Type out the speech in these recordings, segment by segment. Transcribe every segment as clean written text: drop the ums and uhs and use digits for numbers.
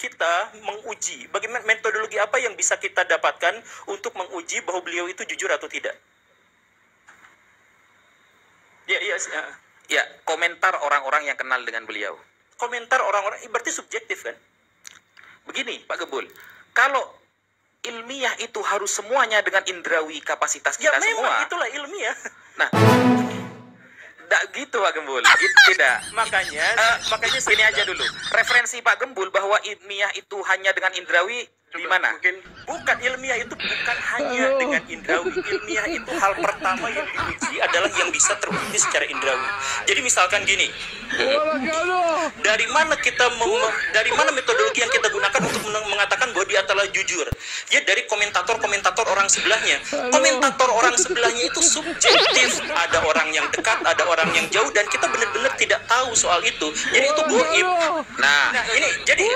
kita menguji, bagaimana metodologi apa yang bisa kita dapatkan untuk menguji bahwa beliau itu jujur atau tidak? Ya, komentar orang-orang yang kenal dengan beliau. Komentar orang-orang berarti subjektif kan? Begini, Pak Gembul, kalau ilmiah itu harus semuanya dengan indrawi kapasitas Ya kita memang semua. itulah ilmiah. Nah, tidak gitu Pak Gembul, gitu tidak. Makanya Sini aja dulu. Referensi Pak Gembul bahwa ilmiah itu hanya dengan indrawi di mana? bukan ilmiah itu bukan hanya dengan indrawi. Ilmiah itu hal pertama yang diuji adalah yang bisa terbukti secara indrawi. Jadi misalkan gini, dari mana metodologi yang kita gunakan untuk mengatakan bahwa dia telah jujur? Ya dari komentator orang sebelahnya. Komentator orang sebelahnya itu subjektif. Ada orang yang dekat, ada orang yang jauh, dan kita benar-benar tidak tahu soal itu. Jadi itu goib. Nah, ini jadi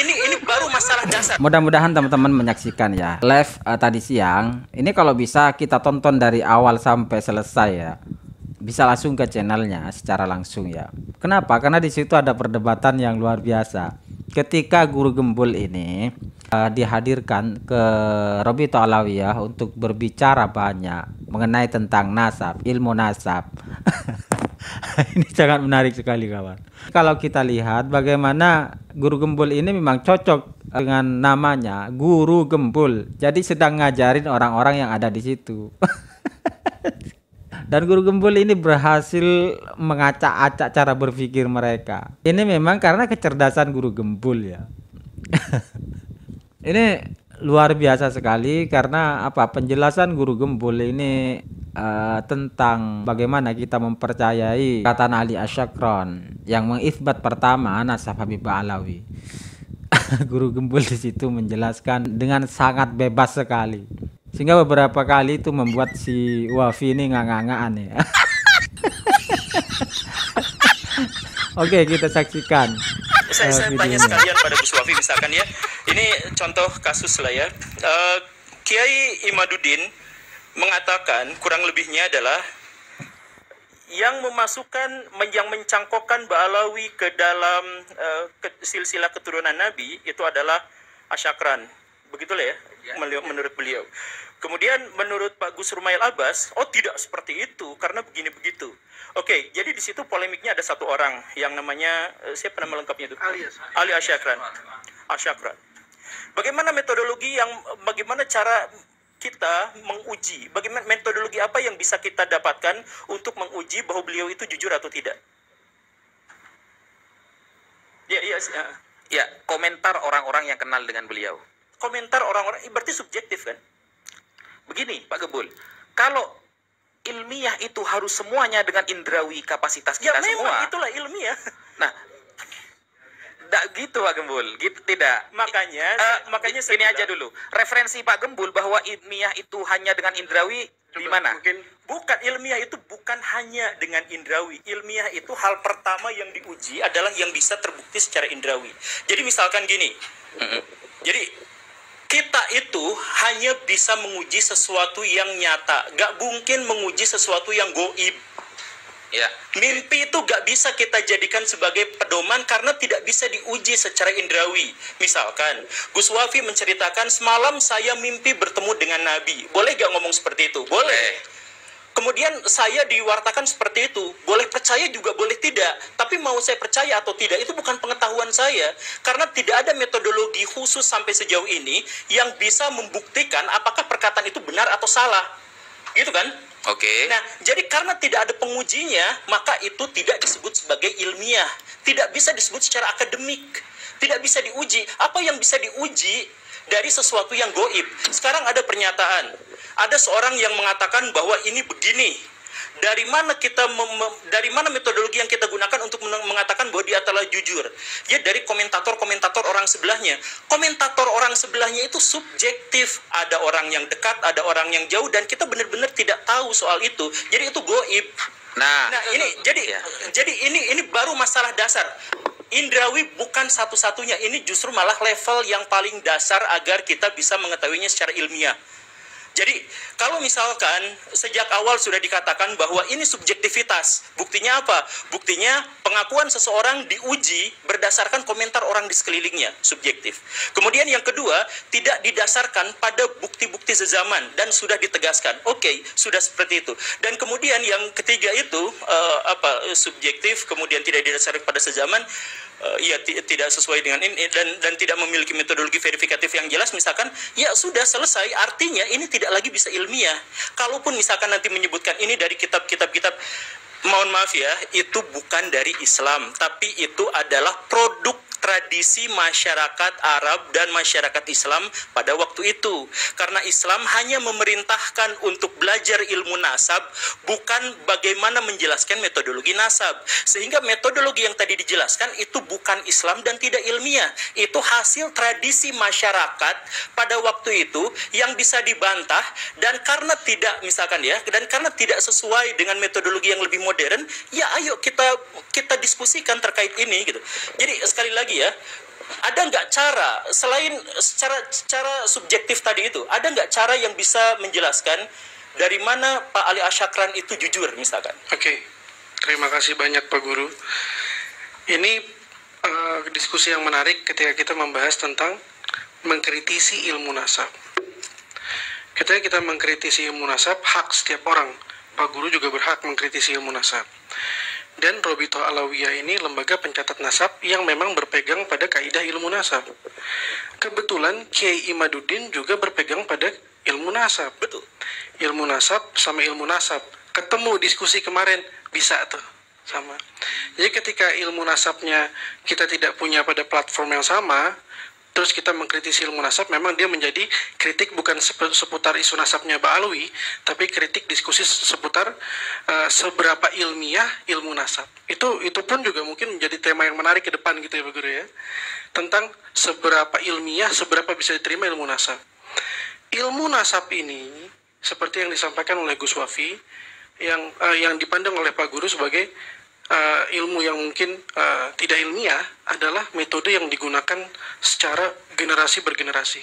ini baru masalah dasar. Mudah-mudahan teman-teman menyaksikan ya live tadi siang. Ini kalau bisa kita tonton dari awal sampai selesai ya. Bisa langsung ke channelnya secara langsung ya. Kenapa? Karena di situ ada perdebatan yang luar biasa. Ketika Guru Gembul ini dihadirkan ke Robito Alawiyah untuk berbicara banyak mengenai tentang nasab, ilmu nasab. Ini sangat menarik sekali kawan. Kalau kita lihat bagaimana Guru Gembul ini memang cocok dengan namanya Guru Gembul. Jadi sedang ngajarin orang-orang yang ada di situ. Dan Guru Gembul ini berhasil mengacak-acak cara berpikir mereka. Ini memang karena kecerdasan Guru Gembul ya. Ini luar biasa sekali karena penjelasan Guru Gembul ini tentang bagaimana kita mempercayai kata Ali Asyakron yang mengisbat pertama nasab Habib Alawi. Guru Gembul di situ menjelaskan dengan sangat bebas sekali. Sehingga beberapa kali itu membuat si Wafi ini nganga-ngaan ya. Oke, kita saksikan. Saya tanya sekalian pada Gus Wafi misalkan ya. Ini contoh kasus lah ya. Kiai Imaduddin mengatakan kurang lebihnya adalah yang mencangkokkan Ba'alawi ke dalam silsilah keturunan Nabi itu adalah Asyakran. Begitulah ya, menurut beliau. Kemudian menurut Pak Gus Rumail Abbas, oh tidak seperti itu karena begini begitu. Oke, jadi di situ polemiknya ada satu orang yang namanya siapa nama lengkapnya itu? Ali Asyakran. Asyakran. Bagaimana bagaimana cara kita menguji? Bagaimana metodologi apa yang bisa kita dapatkan untuk menguji bahwa beliau itu jujur atau tidak? Ya, komentar orang-orang yang kenal dengan beliau. Komentar orang-orang berarti subjektif kan? Begini Pak Gembul, kalau ilmiah itu harus semuanya dengan indrawi kapasitas kita Ya memang semua. itulah ilmiah. Nah, tidak gitu Pak Gembul, gitu tidak. Makanya Sini aja dulu. Referensi Pak Gembul bahwa ilmiah itu hanya dengan indrawi di mana? Bukan ilmiah itu bukan hanya dengan indrawi. Ilmiah itu hal pertama yang diuji adalah yang bisa terbukti secara indrawi. Jadi misalkan gini. Jadi kita itu hanya bisa menguji sesuatu yang nyata, gak mungkin menguji sesuatu yang goib. Ya. Mimpi itu gak bisa kita jadikan sebagai pedoman karena tidak bisa diuji secara indrawi. Misalkan, Gus Wafi menceritakan semalam saya mimpi bertemu dengan Nabi. Boleh gak ngomong seperti itu? Boleh. Kemudian saya diwartakan seperti itu. Boleh percaya juga boleh tidak. Tapi mau saya percaya atau tidak itu bukan pengetahuan saya. Karena tidak ada metodologi khusus sampai sejauh ini yang bisa membuktikan apakah perkataan itu benar atau salah. Gitu kan? Oke. Nah, jadi karena tidak ada pengujinya, maka itu tidak disebut sebagai ilmiah. Tidak bisa disebut secara akademik. Tidak bisa diuji. Apa yang bisa diuji dari sesuatu yang goib? Sekarang ada pernyataan. Ada seorang yang mengatakan bahwa ini begini. Dari mana metodologi yang kita gunakan untuk mengatakan bahwa dia telah jujur? Ya dari komentator orang sebelahnya. Komentator orang sebelahnya itu subjektif. Ada orang yang dekat, ada orang yang jauh, dan kita benar-benar tidak tahu soal itu. Jadi itu goib. Nah ini baru masalah dasar. Indrawi bukan satu-satunya. Ini justru malah level yang paling dasar agar kita bisa mengetahuinya secara ilmiah. Jadi kalau misalkan sejak awal sudah dikatakan bahwa ini subjektivitas, buktinya apa? Buktinya pengakuan seseorang diuji berdasarkan komentar orang di sekelilingnya, subjektif. Kemudian yang kedua, tidak didasarkan pada bukti-bukti sezaman dan sudah ditegaskan. Oke, sudah seperti itu. Dan kemudian yang ketiga itu subjektif, kemudian tidak didasarkan pada sezaman. Tidak sesuai dengan ini dan tidak memiliki metodologi verifikatif yang jelas, misalkan ya sudah selesai, artinya ini tidak lagi bisa ilmiah. Kalaupun misalkan nanti menyebutkan ini dari kitab, mohon maaf ya, itu bukan dari Islam, tapi itu adalah produk tradisi masyarakat Arab dan masyarakat Islam pada waktu itu. Karena Islam hanya memerintahkan untuk belajar ilmu nasab, bukan bagaimana menjelaskan metodologi nasab. Sehingga metodologi yang tadi dijelaskan itu bukan Islam dan tidak ilmiah. Itu hasil tradisi masyarakat pada waktu itu yang bisa dibantah, dan karena tidak sesuai dengan metodologi yang lebih modern, ya ayo kita diskusikan terkait ini gitu. Jadi sekali lagi ya, ada nggak cara selain secara subjektif tadi itu, ada nggak cara yang bisa menjelaskan dari mana Pak Ali Asyakran itu jujur misalkan? Oke, terima kasih banyak Pak Guru. Ini diskusi yang menarik ketika kita membahas tentang mengkritisi ilmu nasab. Ketika kita mengkritisi ilmu nasab, hak setiap orang. Pak Guru juga berhak mengkritisi ilmu nasab. Dan Robitoh Alawiyah ini lembaga pencatat nasab yang memang berpegang pada kaidah ilmu nasab. Kebetulan Kiai Imaduddin juga berpegang pada ilmu nasab. Betul. Ilmu nasab sama ilmu nasab ketemu diskusi kemarin, bisa tuh sama. Jadi ketika ilmu nasabnya kita tidak punya pada platform yang sama, terus kita mengkritisi ilmu nasab, memang dia menjadi kritik bukan seputar isu nasabnya Ba'alawi, tapi kritik diskusi seputar seberapa ilmiah ilmu nasab. Itu pun juga mungkin menjadi tema yang menarik ke depan gitu ya Pak Guru ya. Tentang seberapa ilmiah, seberapa bisa diterima ilmu nasab. Ilmu nasab ini seperti yang disampaikan oleh Gus Wafi, yang dipandang oleh Pak Guru sebagai ilmu yang mungkin tidak ilmiah, adalah metode yang digunakan secara generasi bergenerasi.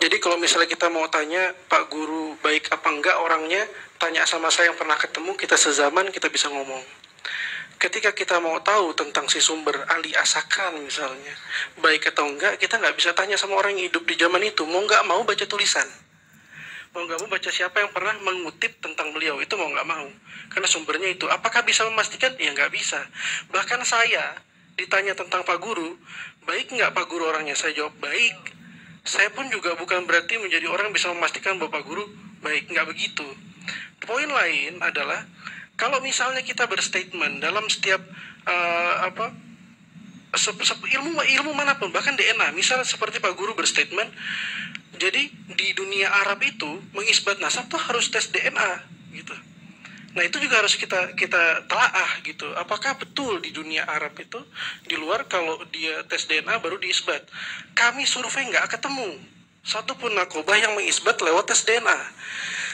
Jadi kalau misalnya kita mau tanya Pak Guru baik apa enggak orangnya, tanya sama saya yang pernah ketemu, kita sezaman, kita bisa ngomong. Ketika kita mau tahu tentang si sumber Ali Asyakran misalnya, baik atau enggak, kita nggak bisa tanya sama orang yang hidup di zaman itu, mau nggak mau baca tulisan. Mau nggak mau baca siapa yang pernah mengutip tentang beliau, itu mau nggak mau. Karena sumbernya itu. Apakah bisa memastikan? Ya nggak bisa. Bahkan saya ditanya tentang Pak Guru, baik nggak Pak Guru orangnya? Saya jawab baik. Saya pun juga bukan berarti menjadi orang yang bisa memastikan bahwa Pak Guru baik. Nggak begitu. Poin lain adalah, kalau misalnya kita berstatement dalam setiap ilmu manapun, bahkan DNA, misalnya seperti Pak Guru berstatement, jadi di dunia Arab itu mengisbat nasab tuh harus tes DNA gitu. Nah itu juga harus kita telaah gitu. Apakah betul di dunia Arab itu, di luar kalau dia tes DNA baru diisbat? Kami survei nggak ketemu satupun nakobah yang mengisbat lewat tes DNA.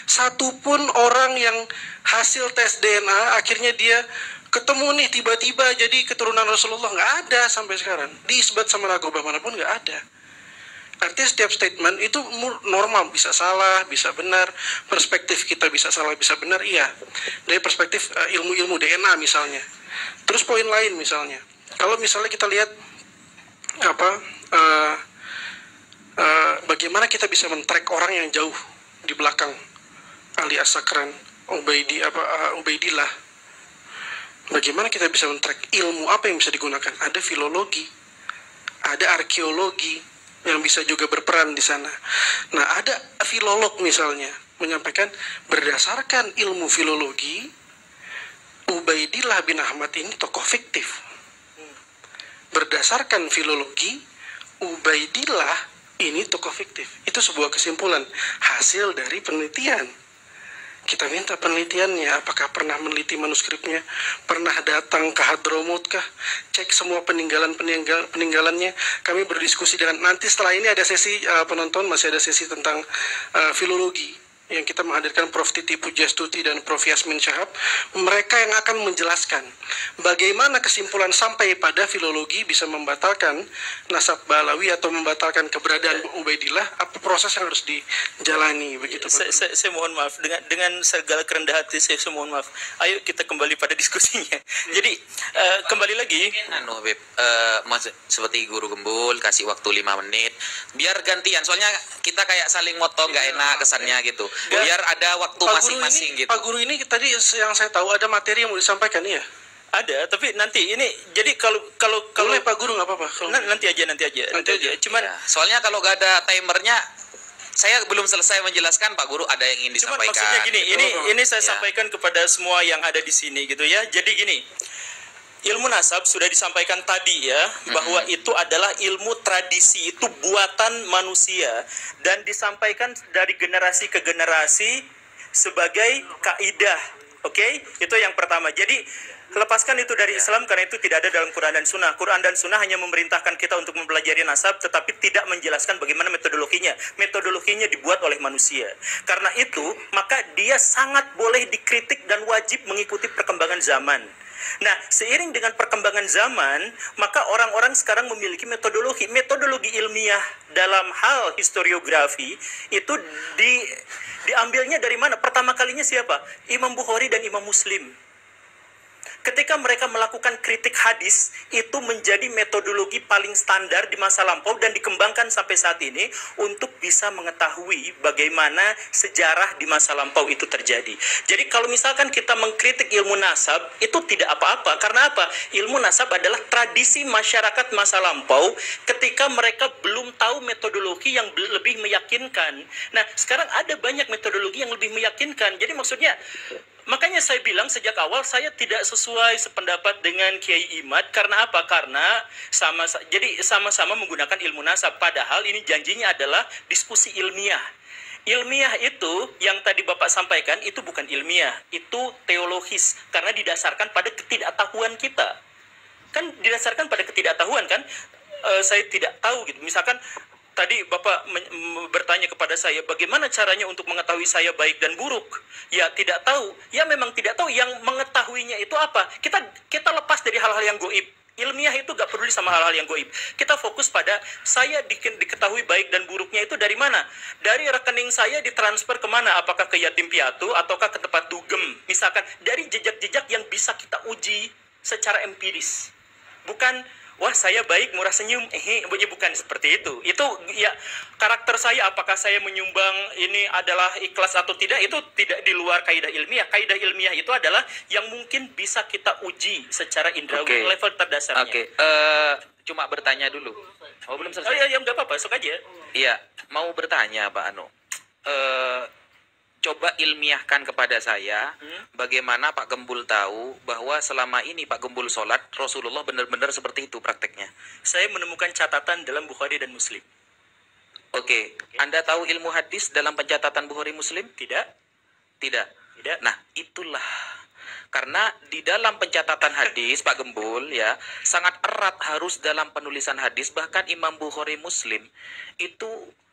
Satupun orang yang hasil tes DNA akhirnya dia ketemu nih tiba-tiba jadi keturunan Rasulullah, nggak ada sampai sekarang. Diisbat sama nakobah manapun nggak ada. Artinya setiap statement itu normal, bisa salah, bisa benar. Perspektif kita bisa salah, bisa benar, iya. Dari perspektif ilmu-ilmu DNA misalnya. Terus poin lain misalnya, kalau misalnya kita lihat bagaimana kita bisa men-track orang yang jauh di belakang Ali Asyakran, Ubaidillah. Bagaimana kita bisa men-track ilmu apa yang bisa digunakan? Ada filologi, ada arkeologi yang bisa juga berperan di sana. Nah, ada filolog misalnya menyampaikan berdasarkan ilmu filologi, Ubaidillah bin Ahmad ini tokoh fiktif. Berdasarkan filologi, Ubaidillah ini tokoh fiktif. Itu sebuah kesimpulan hasil dari penelitian. Kita minta penelitiannya, apakah pernah meneliti manuskripnya, pernah datang ke Hadramut kah, cek semua peninggalannya. Kami berdiskusi dengan, nanti setelah ini ada sesi penonton, masih ada sesi tentang filologi. yang kita menghadirkan Prof. Titi Pujastuti dan Prof. Yasmin Syahab, mereka yang akan menjelaskan bagaimana kesimpulan sampai pada filologi bisa membatalkan nasab Ba'alawi atau membatalkan keberadaan Ubaidillah, apa proses yang harus dijalani begitu Pak. Saya mohon maaf dengan segala kerendahan hati saya mohon maaf. Ayo kita kembali pada diskusinya. Jadi kembali lagi. Anu Habib, seperti Guru Gembul kasih waktu 5 menit, biar gantian. Soalnya kita kayak saling motong, nggak enak kesannya gitu. Biar ada waktu masing-masing gitu. Pak Guru ini tadi yang saya tahu ada materi yang mau disampaikan ya. Ada, tapi nanti ini jadi kalau Boleh Pak Guru nggak apa-apa. nanti aja. Cuman Ya, soalnya kalau nggak ada timernya, saya belum selesai menjelaskan, Pak Guru ada yang ingin cuman disampaikan. maksudnya gini, ini saya Ya. sampaikan kepada semua yang ada di sini gitu ya. Jadi gini, ilmu nasab sudah disampaikan tadi ya, bahwa itu adalah ilmu tradisi, itu buatan manusia dan disampaikan dari generasi ke generasi sebagai kaidah. Oke? Itu yang pertama. Jadi lepaskan itu dari Islam karena itu tidak ada dalam Quran dan Sunnah. Quran dan Sunnah hanya memerintahkan kita untuk mempelajari nasab tetapi tidak menjelaskan bagaimana metodologinya. Metodologinya dibuat oleh manusia. Karena itu, maka dia sangat boleh dikritik dan wajib mengikuti perkembangan zaman. Nah, seiring dengan perkembangan zaman, maka orang-orang sekarang memiliki metodologi ilmiah dalam hal historiografi itu diambilnya dari mana? Pertama kalinya siapa? Imam Bukhari dan Imam Muslim. Ketika mereka melakukan kritik hadis, itu menjadi metodologi paling standar di masa lampau dan dikembangkan sampai saat ini untuk bisa mengetahui bagaimana sejarah di masa lampau itu terjadi. Jadi kalau misalkan kita mengkritik ilmu nasab, itu tidak apa-apa. Karena apa? Ilmu nasab adalah tradisi masyarakat masa lampau ketika mereka belum tahu metodologi yang lebih meyakinkan. Nah, sekarang ada banyak metodologi yang lebih meyakinkan. Jadi maksudnya, makanya saya bilang sejak awal saya tidak sesuai sependapat dengan Kiai Imad. Karena apa? Karena sama-sama menggunakan ilmu nasab. Padahal ini janjinya adalah diskusi ilmiah. Ilmiah itu yang tadi Bapak sampaikan itu bukan ilmiah, itu teologis. Karena didasarkan pada ketidaktahuan kita. Kan didasarkan pada ketidaktahuan kan? Saya tidak tahu gitu. Misalkan tadi Bapak bertanya kepada saya, bagaimana caranya untuk mengetahui saya baik dan buruk? Ya, tidak tahu. Ya, memang tidak tahu. Yang mengetahuinya itu apa? Kita lepas dari hal-hal yang goib. Ilmiah itu gak peduli sama hal-hal yang goib. Kita fokus pada saya diketahui baik dan buruknya itu dari mana? Dari rekening saya ditransfer kemana? Apakah ke yatim piatu ataukah ke tempat dugem? Misalkan dari jejak-jejak yang bisa kita uji secara empiris. Bukan, wah saya baik, murah senyum, bukan seperti itu. Itu ya karakter saya, apakah saya menyumbang ini adalah ikhlas atau tidak, itu tidak di luar kaidah ilmiah. Kaidah ilmiah itu adalah yang mungkin bisa kita uji secara indrawi, level terdasarnya. Cuma bertanya dulu. Oh, belum selesai. Oh ya nggak apa-apa, sok aja. Iya, mau bertanya Pak Anu. Coba ilmiahkan kepada saya bagaimana Pak Gembul tahu bahwa selama ini Pak Gembul sholat Rasulullah benar-benar seperti itu prakteknya. Saya menemukan catatan dalam Bukhari dan Muslim. Oke. Anda tahu ilmu hadis dalam pencatatan Bukhari Muslim? Tidak. Tidak. Tidak. Nah, itulah. Karena di dalam pencatatan hadis Pak Gembul ya sangat erat harus dalam penulisan hadis, bahkan Imam Bukhari Muslim itu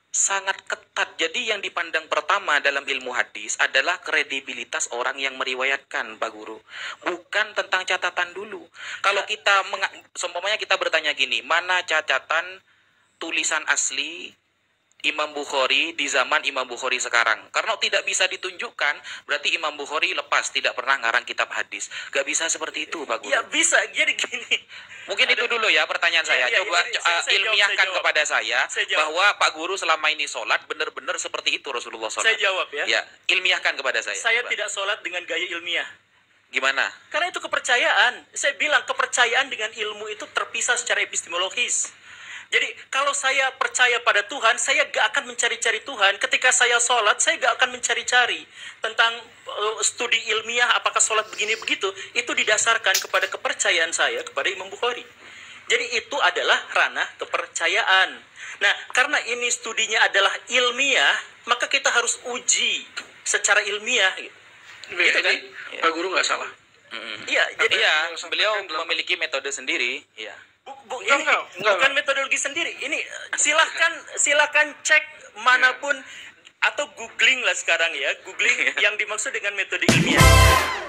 sangat ketat. Jadi yang dipandang pertama dalam ilmu hadis adalah kredibilitas orang yang meriwayatkan, Pak Guru. Bukan tentang catatan dulu. Kalau kita seumpamanya kita bertanya gini, mana catatan tulisan asli Imam Bukhari di zaman Imam Bukhari sekarang? Karena tidak bisa ditunjukkan, berarti Imam Bukhari lepas, tidak pernah ngarang kitab hadis. Gak bisa seperti itu, Pak Guru. Ya bisa, jadi gini. Mungkin itu dulu ya pertanyaan saya. Coba ilmiahkan kepada saya bahwa Pak Guru selama ini sholat benar-benar seperti itu Rasulullah sholat. Saya jawab ya. Ya, ilmiahkan kepada saya. Saya coba. tidak sholat dengan gaya ilmiah. Gimana? Karena itu kepercayaan. Saya bilang kepercayaan dengan ilmu itu terpisah secara epistemologis. Jadi kalau saya percaya pada Tuhan, saya gak akan mencari-cari Tuhan. Ketika saya sholat, saya gak akan mencari-cari tentang studi ilmiah, apakah sholat begini begitu. Itu didasarkan kepada kepercayaan saya kepada Imam Bukhari. Jadi itu adalah ranah kepercayaan. Nah, karena ini studinya adalah ilmiah, maka kita harus uji secara ilmiah. Gitu kan? Pak Guru nggak salah. Iya, jadi beliau memiliki metode sendiri. Iya. Bukan metodologi sendiri. Ini silahkan cek manapun atau googling lah sekarang ya, googling yang dimaksud dengan metode ilmiah.